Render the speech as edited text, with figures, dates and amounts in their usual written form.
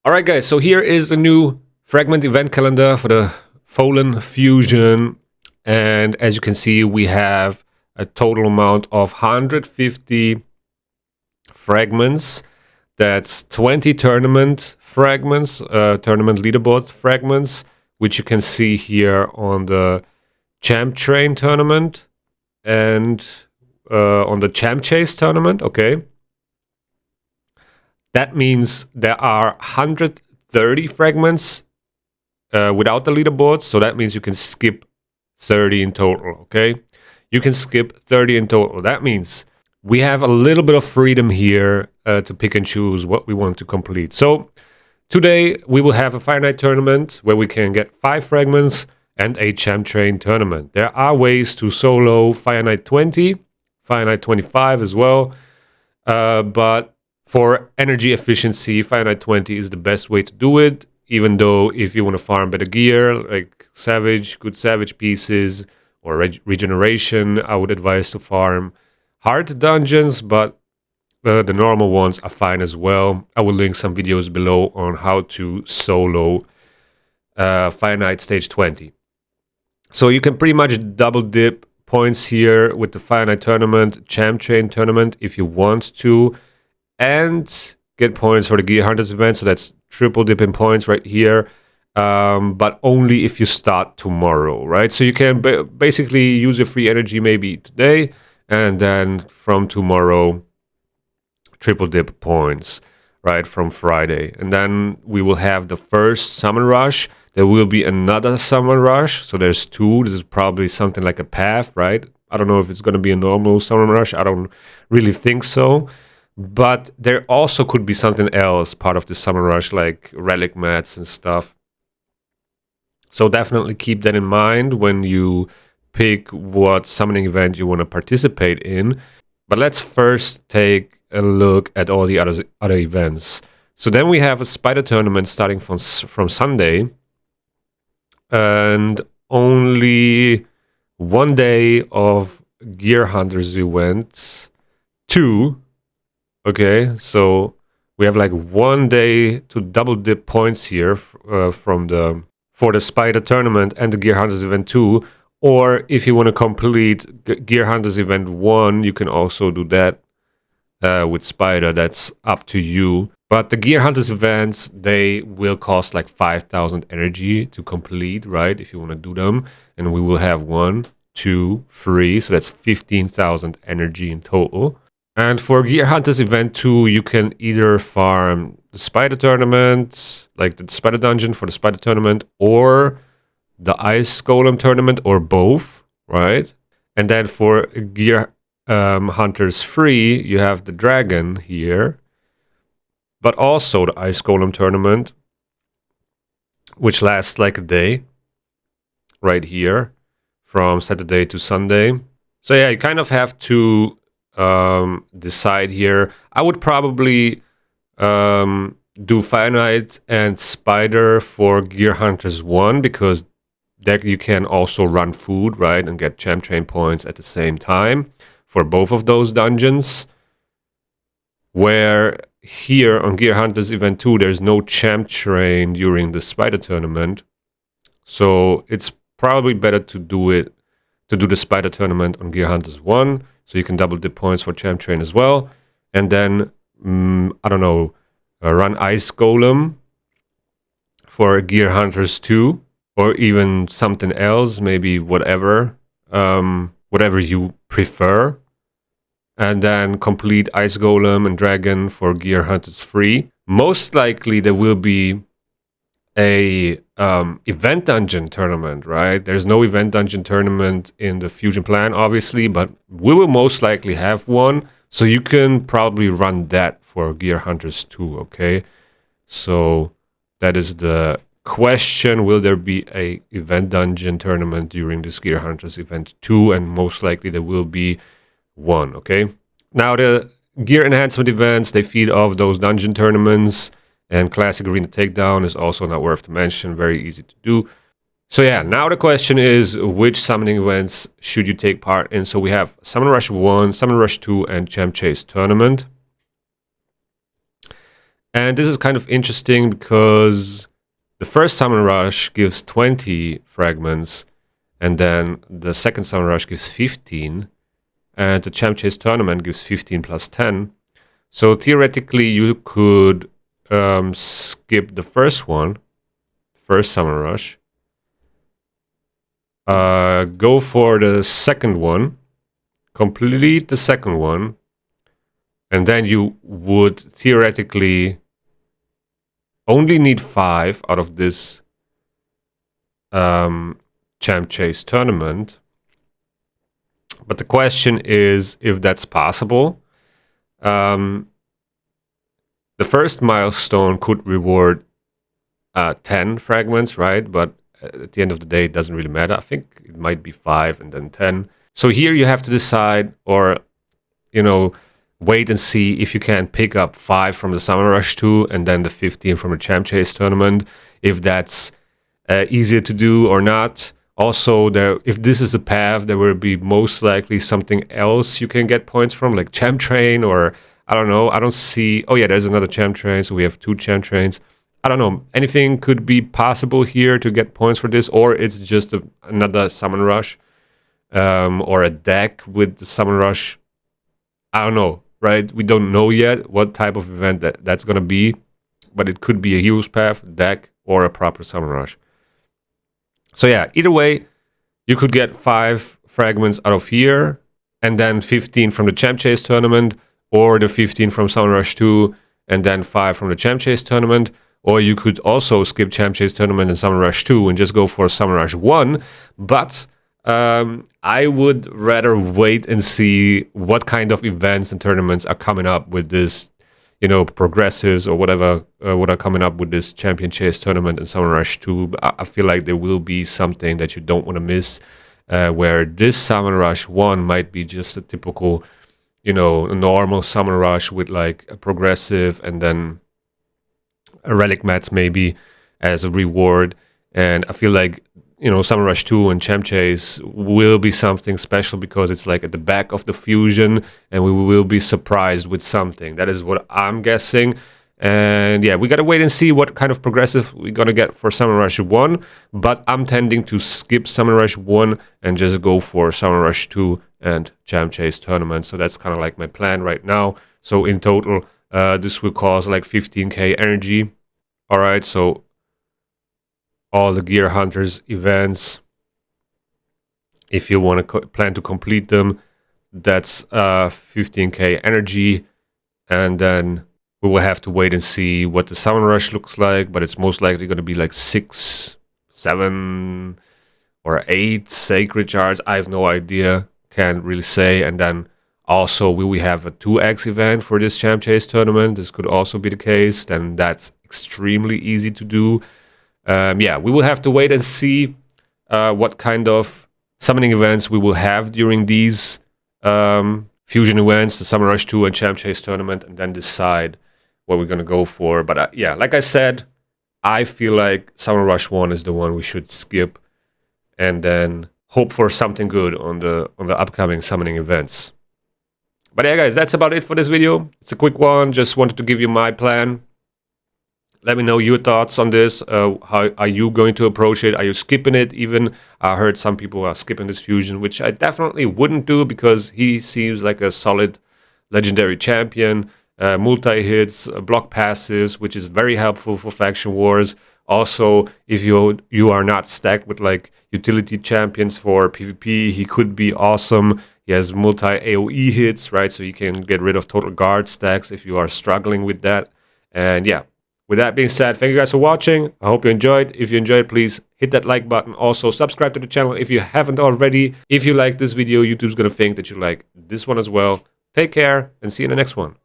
Alright guys, so here is the new fragment event calendar for the Folan Fusion. And as you can see, we have a total amount of 150 fragments. That's 20 tournament fragments, tournament leaderboard fragments, which you can see here on the Champ Train tournament and on the Champ Chase tournament, okay? That means there are 130 fragments without the leaderboards, so that means you can skip 30 in total, okay? You can skip 30 in total. That means we have a little bit of freedom here to pick and choose what we want to complete. So today we will have a Fire Night tournament where we can get 5 fragments and a Champ Train tournament. There are ways to solo Fire Night 20, Fire Night 25 as well, but for energy efficiency, Fire Night 20 is the best way to do it, even though if you want to farm better gear, like good Savage pieces, or regeneration, I would advise to farm hard dungeons, but the normal ones are fine as well. I will link some videos below on how to solo Fire Night Stage 20. So you can pretty much double dip points here with the Fire Night tournament, Champ Train tournament if you want to, and get points for the Gear Hunters event. So that's triple dipping points right here, but only if you start tomorrow, right? So you can basically use your free energy maybe today, and then from tomorrow triple dip points, right, from Friday. And then we will have the first summon rush. There will be another summon rush, so there's 2. This is probably something like a path, right? I don't know if it's going to be a normal summon rush. I don't really think so. But there also could be something else part of the summer rush, like relic mats and stuff. So definitely keep that in mind when you pick what summoning event you want to participate in. But let's first take a look at all the other events. So then we have a spider tournament starting from Sunday, and only 1 day of Gear Hunters events 2. Okay, so we have like 1 day to double dip points here for the Spider tournament and the Gear Hunters event 2. Or if you want to complete Gear Hunters event 1, you can also do that with Spider. That's up to you. But the Gear Hunters events, they will cost like 5,000 energy to complete, right? If you want to do them. And we will have 1, 2, 3. So that's 15,000 energy in total. And for Gear Hunters Event 2, you can either farm the Spider Tournament, like the Spider Dungeon for the Spider Tournament, or the Ice Golem Tournament, or both, right? And then for Gear Hunters Free, you have the Dragon here, but also the Ice Golem Tournament, which lasts like a day, right here, from Saturday to Sunday. So yeah, you kind of have to decide here. I would probably do Fire Night and Spider for Gear Hunters 1, because there you can also run food, right, and get Champ Train points at the same time for both of those dungeons. Where here on Gear Hunters Event 2, there's no Champ Train during the Spider tournament, so it's probably better to do the Spider tournament on Gear Hunters 1. So you can double dip points for Champ Train as well. And then, I don't know, run Ice Golem for Gear Hunters 2. Or even something else, maybe whatever you prefer. And then complete Ice Golem and Dragon for Gear Hunters 3. Most likely there will be a event dungeon tournament, right? There's no event dungeon tournament in the Fusion plan, obviously, but we will most likely have one. So you can probably run that for Gear Hunters 2, okay? So that is the question. Will there be a event dungeon tournament during this Gear Hunters event 2? And most likely there will be one, okay? Now the gear enhancement events, they feed off those dungeon tournaments. And Classic Arena Takedown is also not worth to mention, very easy to do. So yeah, now the question is, which summoning events should you take part in? So we have Summon Rush 1, Summon Rush 2, and Champ Chase Tournament. And this is kind of interesting because the first Summon Rush gives 20 fragments, and then the second Summon Rush gives 15, and the Champ Chase Tournament gives 15 plus 10. So theoretically, you could skip the first one, first Summon Rush, go for the second one, complete the second one, and then you would theoretically only need 5 out of this Champ Chase Tournament. But the question is if that's possible. The first milestone could reward 10 fragments, right? But at the end of the day, it doesn't really matter. I think it might be 5 and then 10. So here you have to decide, or, you know, wait and see if you can pick up 5 from the Summon Rush 2 and then the 15 from the Champ Chase Tournament, if that's easier to do or not. Also, if this is a path, there will be most likely something else you can get points from, like Champ Train, or I don't know. I don't see... Oh yeah, there's another Champ Train, so we have 2 Champ Trains. I don't know. Anything could be possible here to get points for this, or it's just another Summon Rush, or a deck with the Summon Rush. I don't know. Right, we don't know yet what type of event that's going to be, but it could be a Hero's Path, deck, or a proper Summon Rush. So yeah, either way, you could get 5 fragments out of here, and then 15 from the Champ Chase Tournament, or the 15 from Summon Rush 2, and then 5 from the Champ Chase Tournament, or you could also skip Champ Chase Tournament and Summon Rush 2 and just go for Summon Rush 1, but... I would rather wait and see what kind of events and tournaments are coming up with this, you know, progressives or whatever, what are coming up with this Champion Chase Tournament and Summon Rush 2. I feel like there will be something that you don't want to miss, where this Summon Rush 1 might be just a typical, you know, a normal Summon Rush with like a progressive and then a Relic Mats maybe as a reward. And I feel like, you know, Summon Rush 2 and Champ Chase will be something special because it's like at the back of the fusion and we will be surprised with something. That is what I'm guessing. And yeah, we gotta wait and see what kind of progressive we're gonna get for Summon Rush 1. But I'm tending to skip Summon Rush 1 and just go for Summon Rush 2 and Champ Chase Tournament. So that's kind of like my plan right now. So in total, this will cost like 15k energy. Alright, so all the Gear Hunters events, if you want to plan to complete them, that's 15k energy, and then we will have to wait and see what the Summon Rush looks like, but it's most likely going to be like 6, 7, or 8 Sacred Shards. I have no idea, can't really say. And then also will we have a 2x event for this Champ Chase Tournament? This could also be the case. Then that's extremely easy to do. Yeah, we will have to wait and see what kind of summoning events we will have during these fusion events, the Summon Rush 2 and Champ Chase Tournament, and then decide what we're going to go for. But yeah, like I said, I feel like Summon Rush 1 is the one we should skip and then hope for something good on the upcoming summoning events. But yeah, guys, that's about it for this video. It's a quick one. Just wanted to give you my plan. Let me know your thoughts on this. How are you going to approach it? Are you skipping it even? I heard some people are skipping this fusion, which I definitely wouldn't do because he seems like a solid legendary champion. Multi-hits, block passives, which is very helpful for faction wars. Also, if you are not stacked with like utility champions for PvP, he could be awesome. He has multi-AoE hits, right? So you can get rid of total guard stacks if you are struggling with that. And yeah. With that being said, thank you guys for watching. I hope you enjoyed. If you enjoyed, please hit that like button. Also, subscribe to the channel if you haven't already. If you like this video, YouTube's going to think that you like this one as well. Take care and see you in the next one.